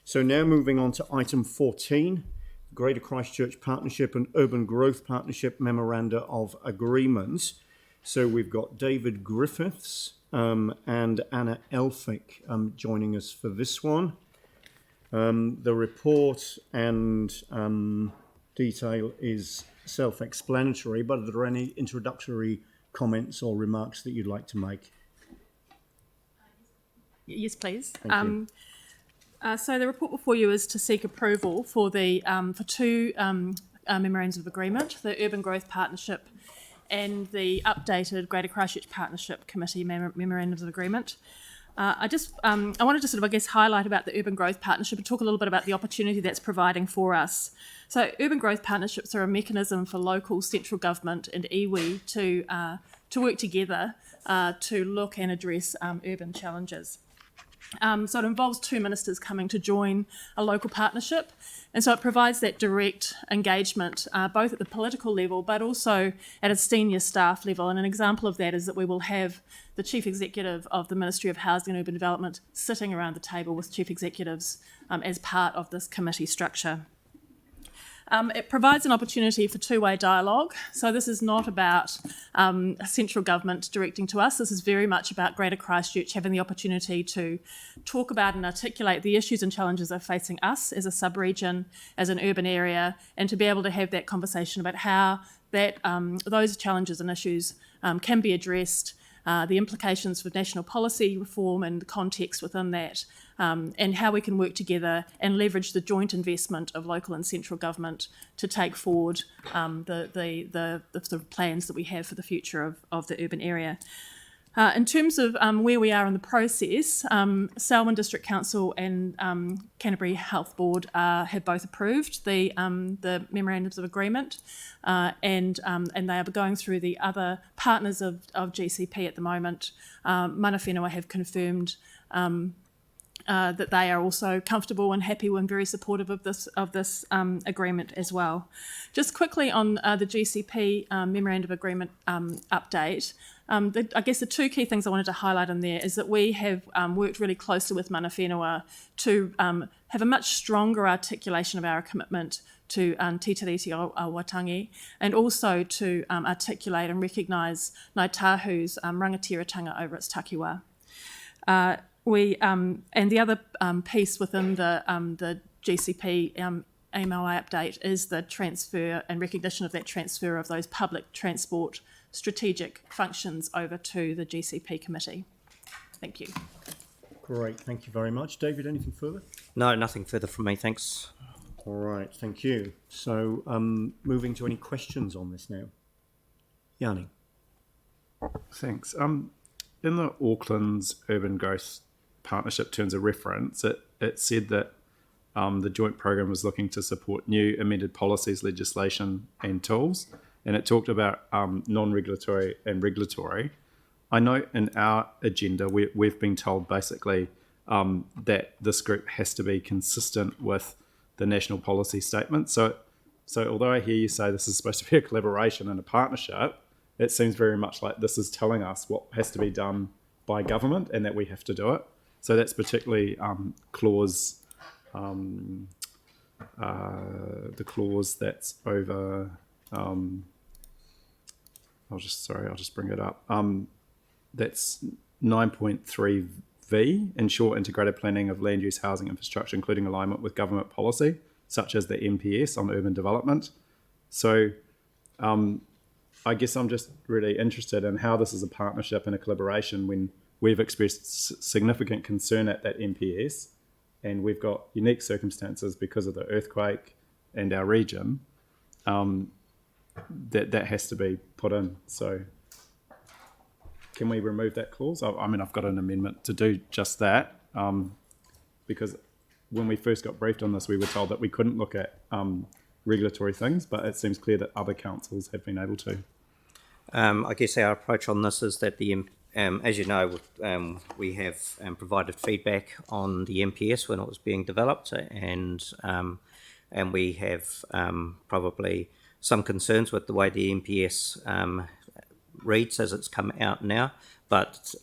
So now moving on to item 14, Greater Christchurch Partnership and Urban Growth Partnership Memoranda of Agreement. So we've got David Griffiths and Anna Elphick joining us for this one. The report and detail is self-explanatory, but are there any introductory comments or remarks that you'd like to make? Yes, please. Thank you. So the report before you is to seek approval for the for two memorandums of agreement, the Urban Growth Partnership and the updated Greater Christchurch Partnership Committee memorandums of agreement. I wanted to sort of, I guess, highlight about the Urban Growth Partnership and talk a little bit about the opportunity that's providing for us. So urban growth partnerships are a mechanism for local, central government and iwi to work together to look and address urban challenges. So it involves two ministers coming to join a local partnership, and so it provides that direct engagement both at the political level but also at a senior staff level. And an example of that is that we will have the Chief Executive of the Ministry of Housing and Urban Development sitting around the table with Chief Executives as part of this committee structure. It provides an opportunity for two-way dialogue. So this is not about central government directing to us. This is very much about Greater Christchurch having the opportunity to talk about and articulate the issues and challenges that are facing us as a sub-region, as an urban area, and to be able to have that conversation about how that those challenges and issues can be addressed, the implications for national policy reform and the context within that, and how we can work together and leverage the joint investment of local and central government to take forward the sort of plans that we have for the future of the urban area. In terms of where we are in the process, Selwyn District Council and Canterbury Health Board have both approved the memorandums of agreement, and they are going through the other partners of GCP at the moment. Mana Whenua have confirmed that they are also comfortable and happy and very supportive of this agreement as well. Just quickly on the GCP memorandum of agreement update. I guess the two key things I wanted to highlight in there is that we have worked really closely with Mana Whenua to have a much stronger articulation of our commitment to Te Tiriti o Waitangi, and also to articulate and recognise Ngāi Tahu's rangatiratanga over its takiwā. And the other piece within the GCP MOI update is the transfer and recognition of that transfer of those public transport strategic functions over to the GCP committee. Thank you. Great, thank you very much. David, anything further? No, nothing further from me, thanks. All right, thank you. So moving to any questions on this now. Yanni. Thanks. In the Auckland's Urban Growth Partnership terms of reference, it said that the joint program was looking to support new amended policies, legislation and tools, and it talked about non-regulatory and regulatory. I know in our agenda we've been told basically that this group has to be consistent with the national policy statement. So although I hear you say this is supposed to be a collaboration and a partnership, it seems very much like this is telling us what has to be done by government and that we have to do it. So that's particularly clause, the clause that's over. I'll just bring it up. That's 9.3V, ensure integrated planning of land use, housing infrastructure, including alignment with government policy, such as the MPS on urban development. So I guess I'm just really interested in how this is a partnership and a collaboration when we've expressed significant concern at that MPS, and we've got unique circumstances because of the earthquake and our region, that has to be put in. So can we remove that clause? I mean, I've got an amendment to do just that, because when we first got briefed on this, we were told that we couldn't look at regulatory things, but it seems clear that other councils have been able to. I guess our approach on this is that as you know, we have provided feedback on the MPS when it was being developed, and we have probably some concerns with the way the MPS reads as it's come out now. but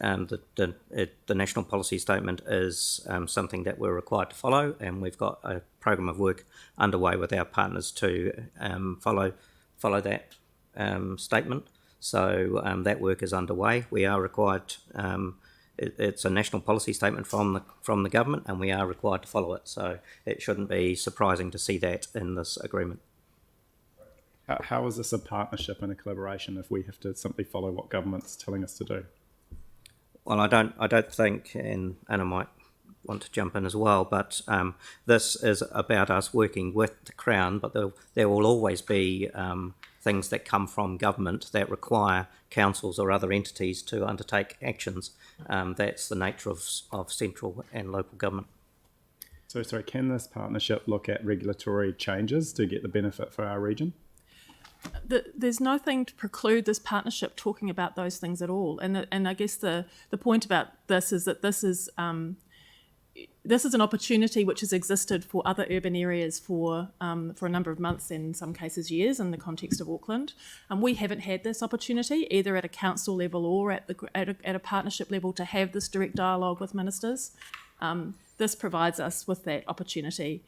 the national policy statement is something that we're required to follow, and we've got a program of work underway with our partners to follow that statement. So that work is underway. We are required. It's a national policy statement from the government, and we are required to follow it. So it shouldn't be surprising to see that in this agreement. How is this a partnership and a collaboration if we have to simply follow what government's telling us to do? Well, I don't think, and Anna might want to jump in as well, but this is about us working with the Crown, but there will always be things that come from government that require councils or other entities to undertake actions. That's the nature of central and local government. So, sorry, can this partnership look at regulatory changes to get the benefit for our region? There's nothing to preclude this partnership talking about those things at all. And I guess the point about this is that this is an opportunity which has existed for other urban areas for a number of months, in some cases years, in the context of Auckland. We haven't had this opportunity either at a council level or at a partnership level to have this direct dialogue with ministers. This provides us with that opportunity.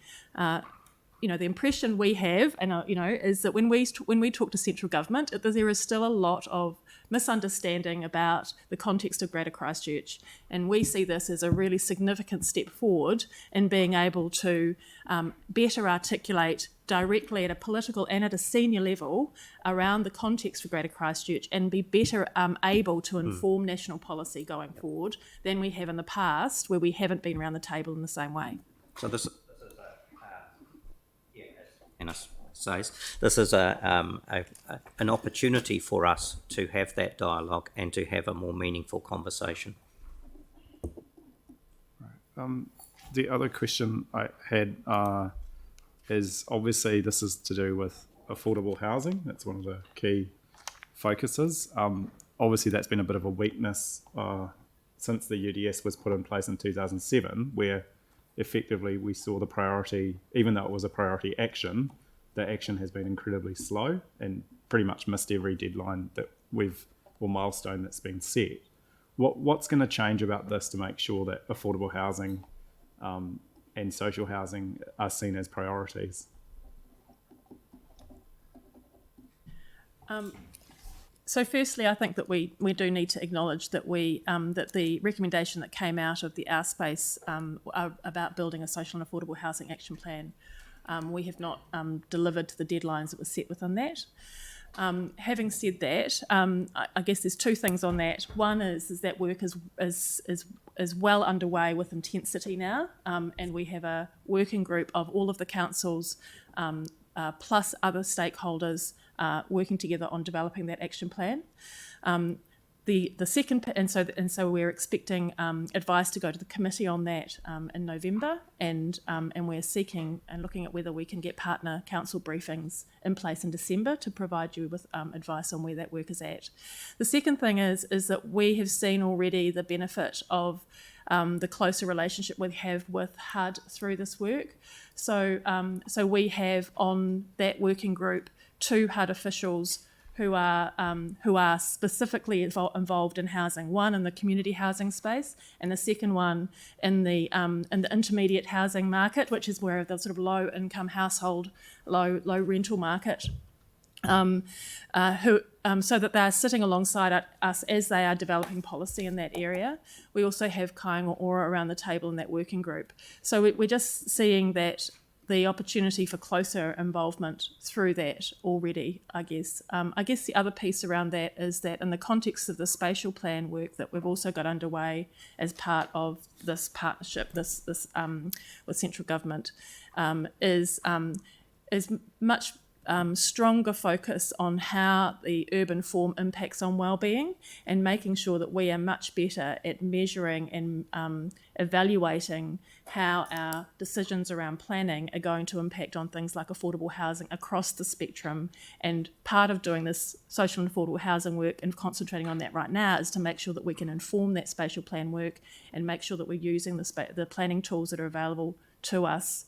The impression we have, is that when we talk to central government, there is still a lot of misunderstanding about the context of Greater Christchurch, and we see this as a really significant step forward in being able to better articulate directly at a political and at a senior level around the context for Greater Christchurch, and be better able to inform national policy going forward than we have in the past, where we haven't been around the table in the same way. So this is an opportunity for us to have that dialogue and to have a more meaningful conversation. The other question I had is, obviously this is to do with affordable housing. That's one of the key focuses. Obviously that's been a bit of a weakness since the UDS was put in place in 2007, where effectively we saw the priority, even though it was a priority action, the action has been incredibly slow and pretty much missed every deadline or milestone that's been set. What's going to change about this to make sure that affordable housing and social housing are seen as priorities? So firstly, I think that we do need to acknowledge that that the recommendation that came out of the Our Space about building a social and affordable housing action plan, we have not delivered to the deadlines that were set within that. Having said that, I guess there's two things on that. One is that work is well underway with intensity now, and we have a working group of all of the councils plus other stakeholders working together on developing that action plan. The second, and so we're expecting advice to go to the committee on that in November, and we're seeking and looking at whether we can get partner council briefings in place in December to provide you with advice on where that work is at. The second thing is that we have seen already the benefit of the closer relationship we have with HUD through this work. So we have on that working group 2 HUD officials who are specifically involved in housing. One in the community housing space, and the second one in the intermediate housing market, which is where the sort of low income household, low rental market. So that they are sitting alongside us as they are developing policy in that area. We also have Kāinga Ora around the table in that working group. So we're just seeing that the opportunity for closer involvement through that already, I guess. I guess the other piece around that is that in the context of the spatial plan work that we've also got underway as part of this partnership, this with central government, is much stronger focus on how the urban form impacts on wellbeing, and making sure that we are much better at measuring and evaluating how our decisions around planning are going to impact on things like affordable housing across the spectrum. And part of doing this social and affordable housing work and concentrating on that right now is to make sure that we can inform that spatial plan work and make sure that we're using the planning tools that are available to us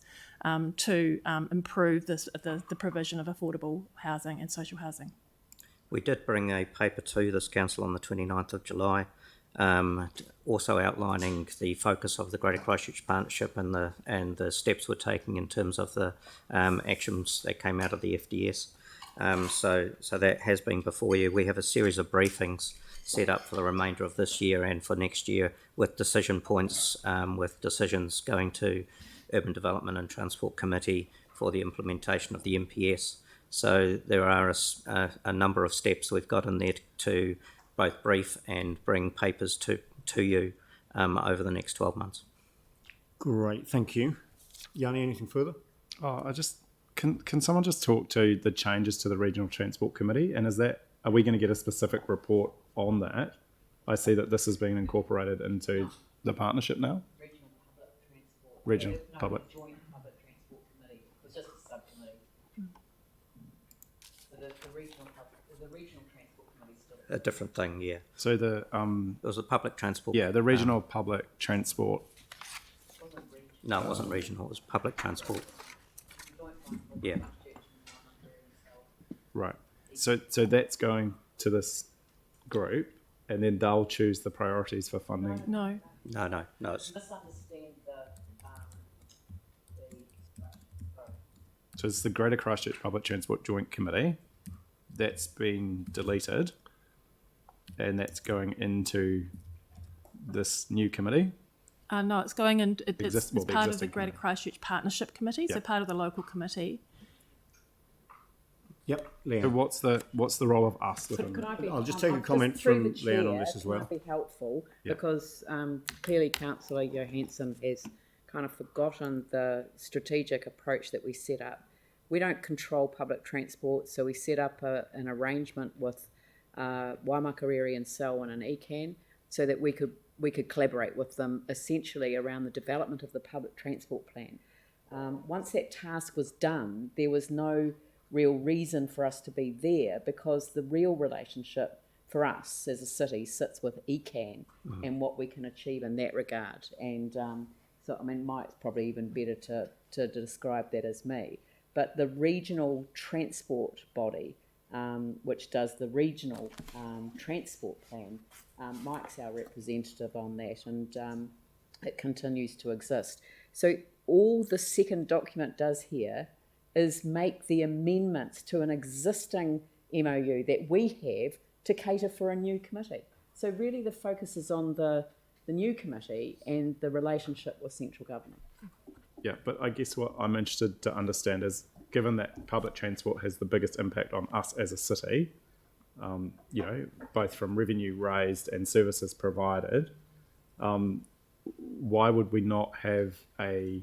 to improve the provision of affordable housing and social housing. We did bring a paper to this council on the 29th of July also outlining the focus of the Greater Christchurch Partnership and the steps we're taking in terms of the actions that came out of the FDS. So that has been before you. We have a series of briefings set up for the remainder of this year and for next year, with decision points, with decisions going to Urban Development and Transport Committee for the implementation of the MPS. So there are a number of steps we've got in there to both brief and bring papers to you over the next 12 months. Great, thank you. Yanni, anything further? Can someone just talk to the changes to the Regional Transport Committee, and are we going to get a specific report on that? I see that this is being incorporated into the partnership now. Regional Public. Joint Public Transport Committee. It was just a subcommittee. So the regional transport committee still. A different thing, yeah. So It was a public transport. the Regional Public Transport. No, it wasn't regional. It was public transport. Yeah. Right. So that's going to this group, and then they'll choose the priorities for funding. No. No. It's Misunderstand So it's the Greater Christchurch Public Transport Joint Committee. That's been deleted, and that's going into this new committee. No, it's going in. It's The part of the existing Greater committee. Christchurch Partnership Committee, so Yeah. part of the local committee. Yep, So Leanne. what's the role of us within Could I be, I'll just take a comment through from the Leanne on chair, this as it well. might be helpful Yeah. because clearly Councillor Johansson has kind of forgotten the strategic approach that we set up. We don't control public transport, so we set up an arrangement with Waimakariri and Selwyn and ECAN so that we could collaborate with them essentially around the development of the public transport plan. Once that task was done, there was no real reason for us to be there because the real relationship for us as a city sits with ECAN and what we can achieve in that regard. And so, I mean, Mike's probably even better to describe that as me. But the regional transport body, which does the regional transport plan, Mike's our representative on that, and it continues to exist. So all the second document does here is make the amendments to an existing MOU that we have to cater for a new committee. So really the focus is on the new committee and the relationship with central government. Yeah, but I guess what I'm interested to understand is, given that public transport has the biggest impact on us as a city, both from revenue raised and services provided, why would we not have a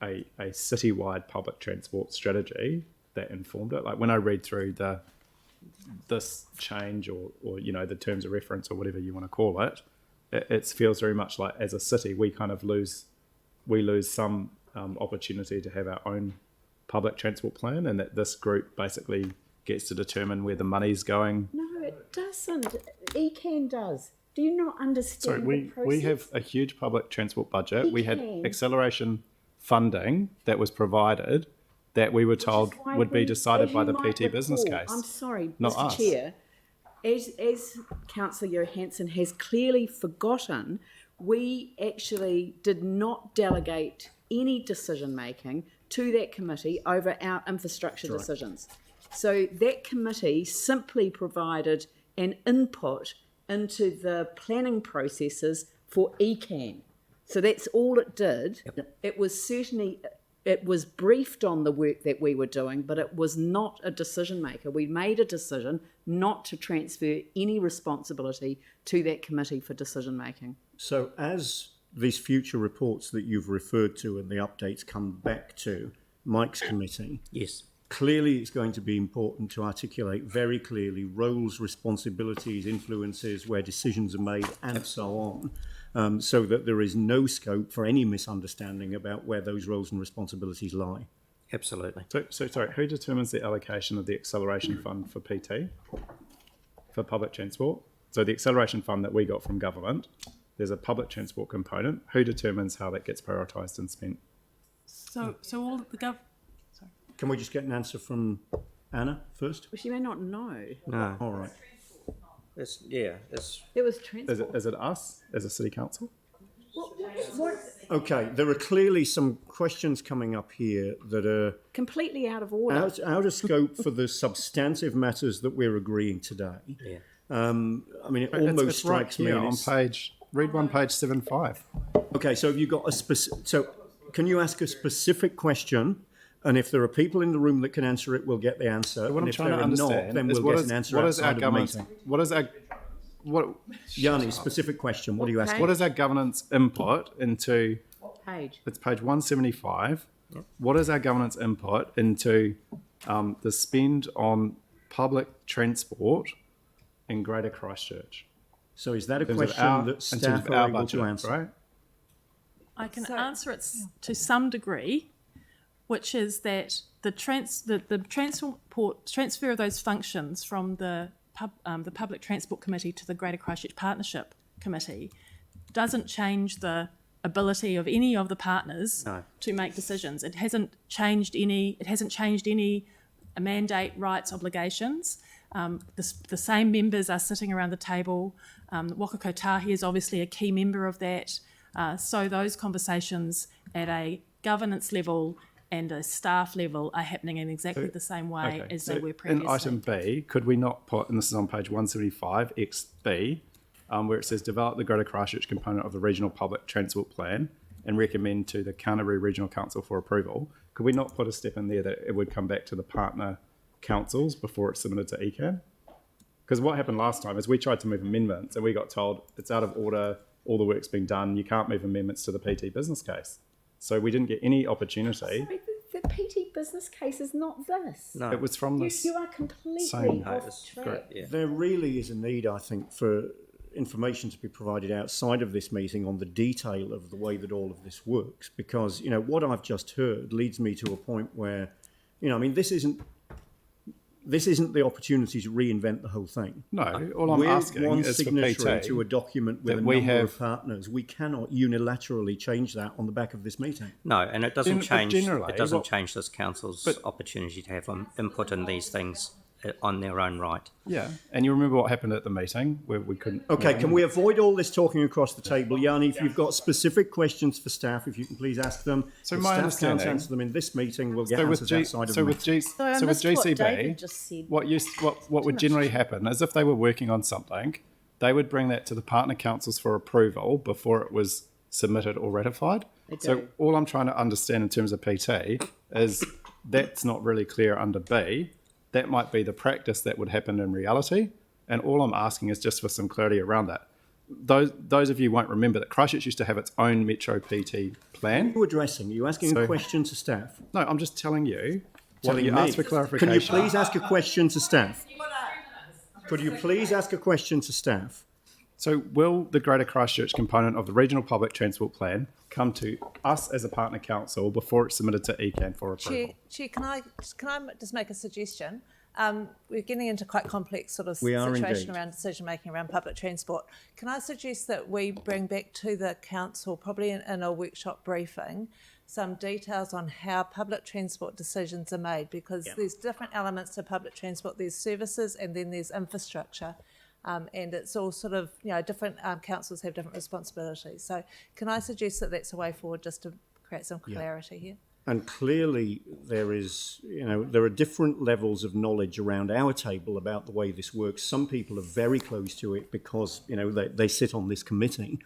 citywide public transport strategy that informed it? Like when I read through this change or the terms of reference or whatever you want to call it, it feels very much like as a city we kind of lose some opportunity to have our own public transport plan, and that this group basically gets to determine where the money's going. No, it doesn't. ECAN does. Do you not understand So the process? we have a huge public transport budget. We had ECAN. acceleration funding that was provided that we were told Which is why would be we- decided as by you the might PT business recall, case. I'm sorry, not Mr. us. Chair. As Councillor Johansson has clearly forgotten, we actually did not delegate any decision making to that committee over our infrastructure decisions. So that committee simply provided an input into the planning processes for ECAN. So that's all it did. It was briefed on the work that we were doing, but it was not a decision maker. We made a decision not to transfer any responsibility to that committee for decision making. So as these future reports that you've referred to and the updates come back to Mike's committee, Yes. clearly it's going to be important to articulate very clearly roles, responsibilities, influences, where decisions are made, and so on, so that there is no scope for any misunderstanding about where those roles and responsibilities lie. Absolutely. So sorry, who determines the allocation of the acceleration fund for PT, for public transport? So the acceleration fund that we got from government, there's a public transport component. Who determines how that gets prioritised and spent? So all of the Can we just get an answer from Anna first? Well, she may not know. No. All right. It's It was transport. Is it us as a city council? Okay, there are clearly some questions coming up here that are Completely out of order. out of scope for the substantive matters that we're agreeing today. yeah. I mean, it almost It's right strikes me. here and on it's- read one page 7.5. Okay, so have you got a so can you ask a specific question? And if there are people in the room that can answer it, we'll get the answer. What and I'm if trying there to are understand not, then is we'll get an answer outside of the governance? meeting. What Yanni, specific question. What are you asking? what is our governance input into? What page? It's page 175. What is our governance input into the spend on public transport in Greater Christchurch? So is that a In terms of question our- that in terms staff of are our able budget, to answer? right? I can answer it to some degree, which is that the transfer of those functions from the Public Transport Committee to the Greater Christchurch Partnership Committee doesn't change the ability of any of the partners to make decisions. It hasn't changed any mandate, rights, obligations. The same members are sitting around the table. Waka Kotahi is obviously a key member of that. So those conversations at a governance level and a staff level are happening in exactly the same way as they were previously. In item B, could we not put, and this is on page 175, XB, where it says develop the Greater Christchurch component of the Regional Public Transport Plan and recommend to the Canterbury Regional Council for approval, could we not put a step in there that it would come back to the partner councils before it's submitted to ECAN? Because what happened last time is we tried to move amendments and we got told it's out of order, all the work's been done, you can't move amendments to the PT business case. So we didn't get any opportunity. Sorry, the PT business case is not this. No, It was from this. You are completely Same. off track. yeah. There really is a need, I think, for information to be provided outside of this meeting on the detail of the way that all of this works, because, you know, what I've just heard leads me to a point where, you know, I mean, this isn't the opportunity to reinvent the whole thing. No, all I'm We're asking one is for signatory PT. to a document with that a we number have- of partners. We cannot unilaterally change that on the back of this meeting. No, and it doesn't But change. generally, It doesn't what- change this council's opportunity to have input in these things on their own right. Yeah, and you remember what happened at the meeting where we couldn't. Okay, can we avoid all this talking across the table? Yanni, if you've got specific questions for staff, if you can please ask them. So if my staff understanding- can't answer them in this meeting, we'll get So with answers outside of the so with meeting. I missed what David just said. what would generally happen is if they were working on something, they would bring that to the partner councils for approval before it was submitted or ratified. So do. all I'm trying to understand in terms of PT is that's not really clear under B. That might be the practice that would happen in reality, and all I'm asking is just for some clarity around that. Those of you won't remember that Christchurch used to have its own Metro PT plan. Who are addressing? Are you asking a So- question to staff? No, I'm just telling you what Telling you me. asked for clarification. Can you please ask a question to staff? Could you please ask a question to staff? So will the Greater Christchurch component of the Regional Public Transport Plan come to us as a partner council before it's submitted to ECAN for approval? Chair, can I just make a suggestion? We're getting into quite complex sort of We are situation indeed. around decision making around public transport. Can I suggest that we bring back to the council, probably in a workshop briefing, some details on how public transport decisions are made, because there's different elements to public transport. There's services and then there's infrastructure. And it's all sort of, you know, different councils have different responsibilities. So can I suggest that that's a way forward, just to create some clarity here? And clearly there is, you know, there are different levels of knowledge around our table about the way this works. Some people are very close to it because, you know, they sit on this committee.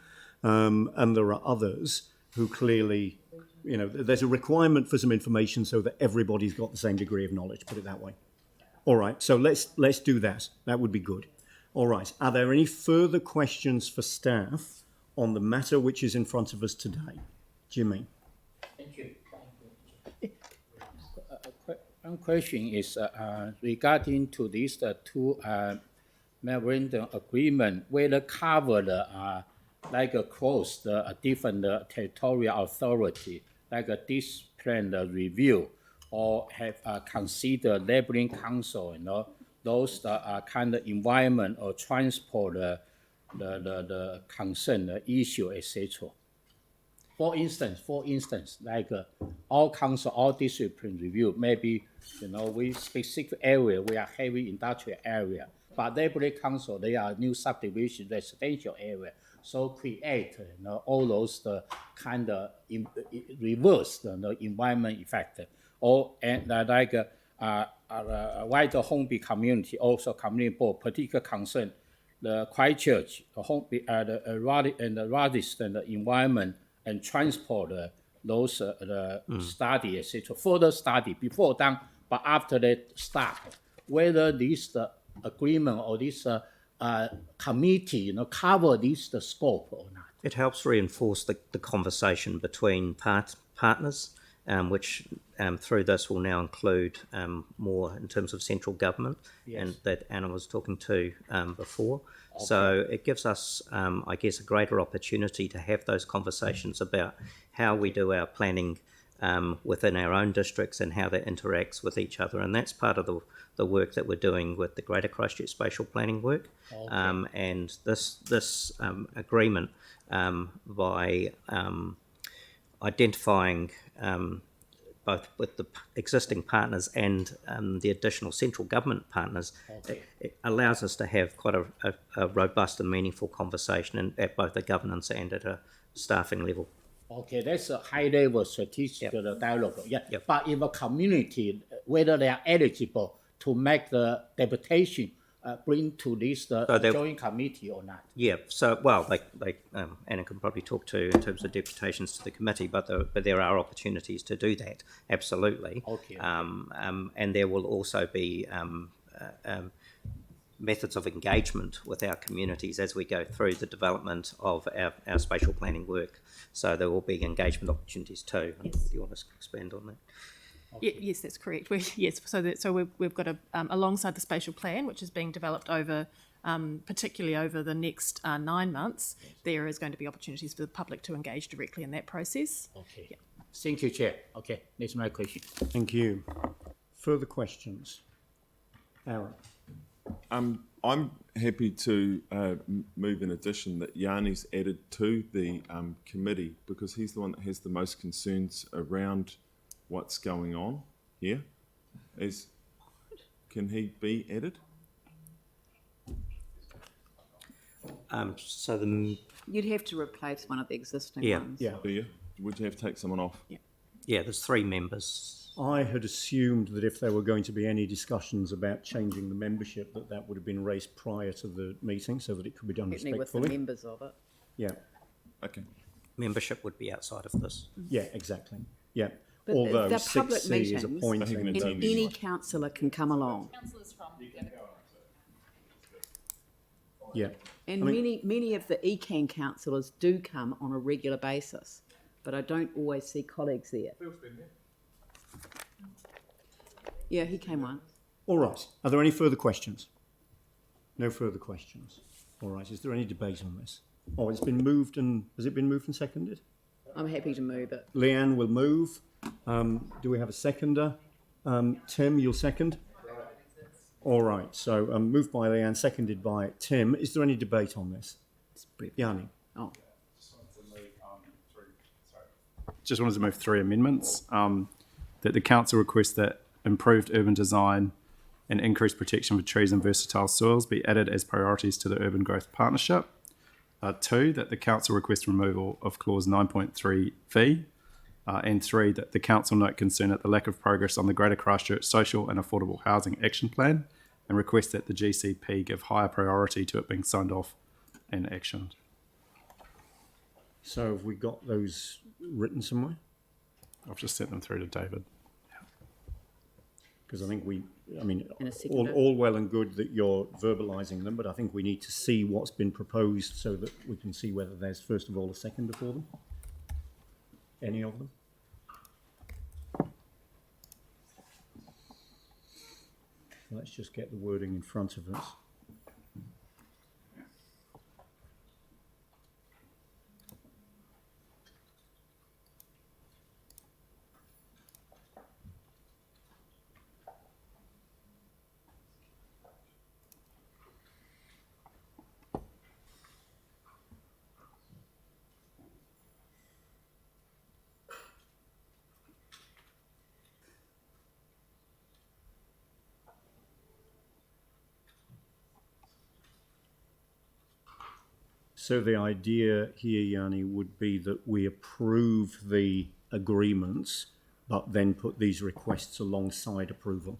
And there are others who clearly, you know, there's a requirement for some information so that everybody's got the same degree of knowledge, put it that way. All right, so let's do that. That would be good. All right, are there any further questions for staff on the matter which is in front of us today? Jimmy. Thank you. One question is regarding to these two memorandum agreement, whether covered like across the different territorial authority, like a discipline review, or have considered labeling council, you know, those kind of environment or transport the concern issue, etc. For instance, like all council, all discipline review, maybe, you know, we specific area, we are heavy industrial area, but neighborhood council, they are new subdivision residential area. So create all those kind of reverse the environment effect. Or and wider Hornby community also community board particular concern the Christchurch, the Hornby, the Radisson, the environment and transport those study, etc. Further study before done, but after they start, whether this agreement or this committee cover this the scope or not. It helps reinforce the conversation between partners, which through this will now include more in terms of central government, and that Anna was talking to before. Okay. So it gives us, I guess, a greater opportunity to have those conversations about how we do our planning within our own districts and how that interacts with each other. And that's part of the work that we're doing with the Greater Christchurch Spatial Planning work. Okay. And this agreement, by identifying both with the existing partners and the additional central government partners, it allows us to have quite a robust and meaningful conversation at both a governance and at a staffing level. Okay, that's a high level strategic dialogue. Yeah, but if a community, whether they are eligible to make the deputation, bring to this joint committee or not? Yeah, so well, Anna can probably talk to in terms of deputations to the committee, but there are opportunities to do that, absolutely. Okay. And there will also be methods of engagement with our communities as we go through the development of our spatial planning work. So there will be engagement opportunities too. Yes. Do you want to expand on that? Okay. Yes, that's correct. We've got alongside the spatial plan, which is being developed over, particularly over the next 9 months, there is going to be opportunities for the public to engage directly in that process. Okay. Yeah. Thank you, Chair. Okay, that's my question. Thank you. Further questions? Aaron. I'm happy to move in addition that Yanni's added to the committee because he's the one that has the most concerns around what's going on here. Can he be added? You'd have to replace one of the existing ones. Yeah. Do you? Would you have to take someone off? Yeah, there's 3 members. I had assumed that if there were going to be any discussions about changing the membership, that would have been raised prior to the meeting so that it could be done Certainly respectfully. with the members of it. Yeah. Okay. Membership would be outside of this. Yeah, exactly. Yeah. But although the public 6C is meetings, appointing and those. Any councillor can come along. Yeah. And many of the ECAN councillors do come on a regular basis, but I don't always see colleagues there. Yeah, he came once. All right. Are there any further questions? No further questions. All right. Is there any debate on this? Oh, it's been moved and has it been moved and seconded? I'm happy to move it. Leanne will move. Do we have a seconder? Tim, you'll second? All right. So moved by Leanne, seconded by Tim. Is there any debate on this? Yanni. Oh. Just wanted to move 3 amendments. That the council requests that improved urban design and increased protection for trees and versatile soils be added as priorities to the Urban Growth Partnership. 2, that the council request removal of clause 9.3v. And 3, that the council note concern at the lack of progress on the Greater Christchurch Social and Affordable Housing Action Plan and request that the GCP give higher priority to it being signed off and actioned. So have we got those written somewhere? I've just sent them through to David. Because I think In a second. all well and good that you're verbalising them, but I think we need to see what's been proposed so that we can see whether there's, first of all, a seconder for them. Any of them? Let's just get the wording in front of us. So the idea here, Yanni, would be that we approve the agreements, but then put these requests alongside approval.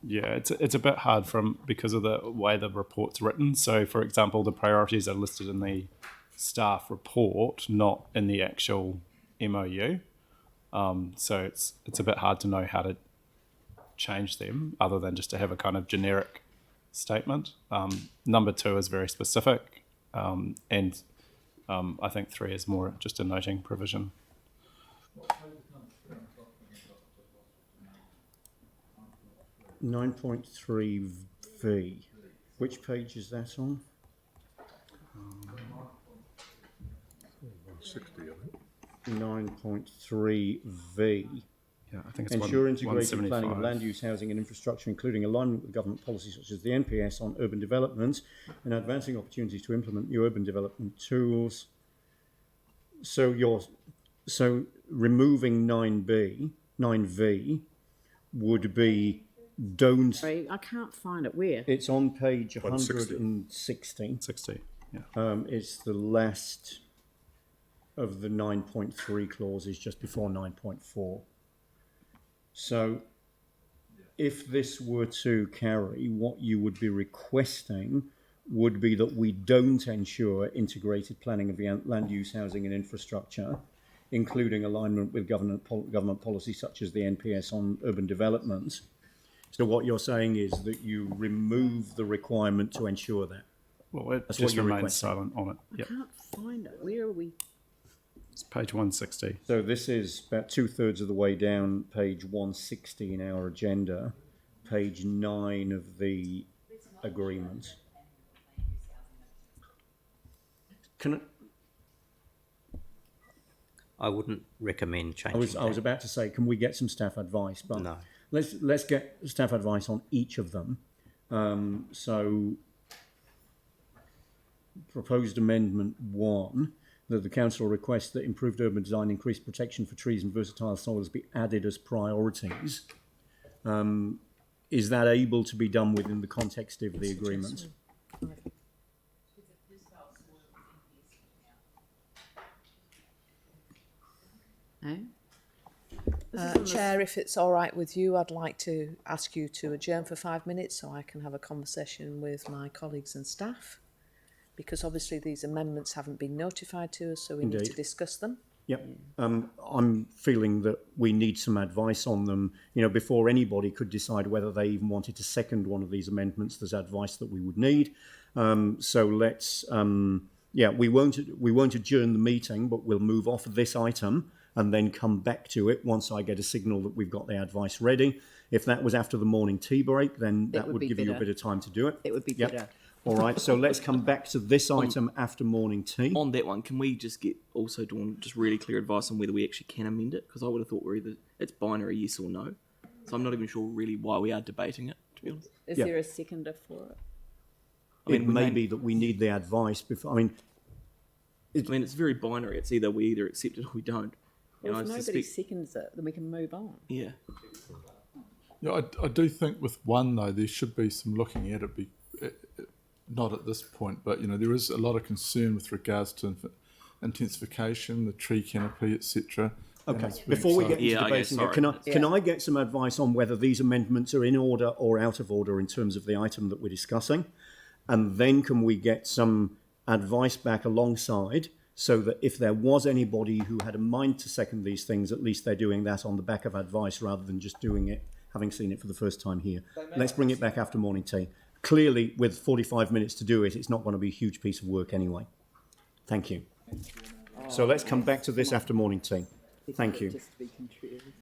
Yeah, it's a bit hard because of the way the report's written. So, for example, the priorities are listed in the staff report, not in the actual MOU. So it's a bit hard to know how to change them, other than just to have a kind of generic statement. Number 2 is very specific, and I think 3 is more just a noting provision. (9.3)(v). Which page is that on? 60, I think. 9.3)(v). Yeah, I think it's Ensure integrated 175. planning of land use, housing and infrastructure, including alignment with government policies such as the NPS on urban development and advancing opportunities to implement new urban development tools. So removing 9v would be don't. Sorry, I can't find it. Where? It's on page 160. 160. 60, yeah. It's the last of the 9.3 clauses, just before 9.4. So if this were to carry, what you would be requesting would be that we don't ensure integrated planning of the land use, housing and infrastructure, including alignment with government policy such as the NPS on urban development. So what you're saying is that you remove the requirement to ensure that. Well, it That's just what you're remains requesting. silent on it. I Yep. can't find it. Where are we? It's page 160. So this is about 2/3 of the way down page 160 in our agenda, page 9 of the agreement. I wouldn't recommend I changing was about to say, can we get some staff advice? But No. let's get staff advice on each of them. So proposed amendment 1, that the council requests that improved urban design, increased protection for trees and versatile soils be added as priorities. Is that able to be done within the context of the agreement? No? Chair, if it's all right with you, I'd like to ask you to adjourn for 5 minutes so I can have a conversation with my colleagues and staff, because obviously these amendments haven't been notified to us, so we need to Indeed. discuss them. Yep. I'm feeling that we need some advice on them, before anybody could decide whether they even wanted to second one of these amendments. There's advice that we would need. So let's, we won't adjourn the meeting, but we'll move off this item and then come back to it once I get a signal that we've got the advice ready. If that was after the morning tea break, then that would would be give you a better. bit of time to do it. It would be Yep. better. All right, so let's come back to this item after morning tea. On that one, can we just get also just really clear advice on whether we actually can amend it? Because I would have thought it's binary yes or no. So I'm not even sure really why we are debating it, to be honest. Is Yeah. there a seconder for it? It may be that we need the advice before. It's very binary. It's either we either accept it or we don't. Well, I if nobody suspect- seconds it, then we can move on. Yeah. Yeah, I do think with one though there should be some looking at it. Not at this point, but there is a lot of concern with regards to intensification, the tree canopy, etc. Okay, before we get into Yeah, okay, debating it, sorry. can I get some advice on whether these amendments are in order or out of order in terms of the item that we're discussing? And then can we get some advice back alongside so that if there was anybody who had a mind to second these things, at least they're doing that on the back of advice rather than just doing it, having seen it for the first time here. Let's bring it back after morning tea. Clearly, with 45 minutes to do it, it's not going to be a huge piece of work anyway. Thank you. So let's come back to this after morning tea. Thank you. Just to be contrary.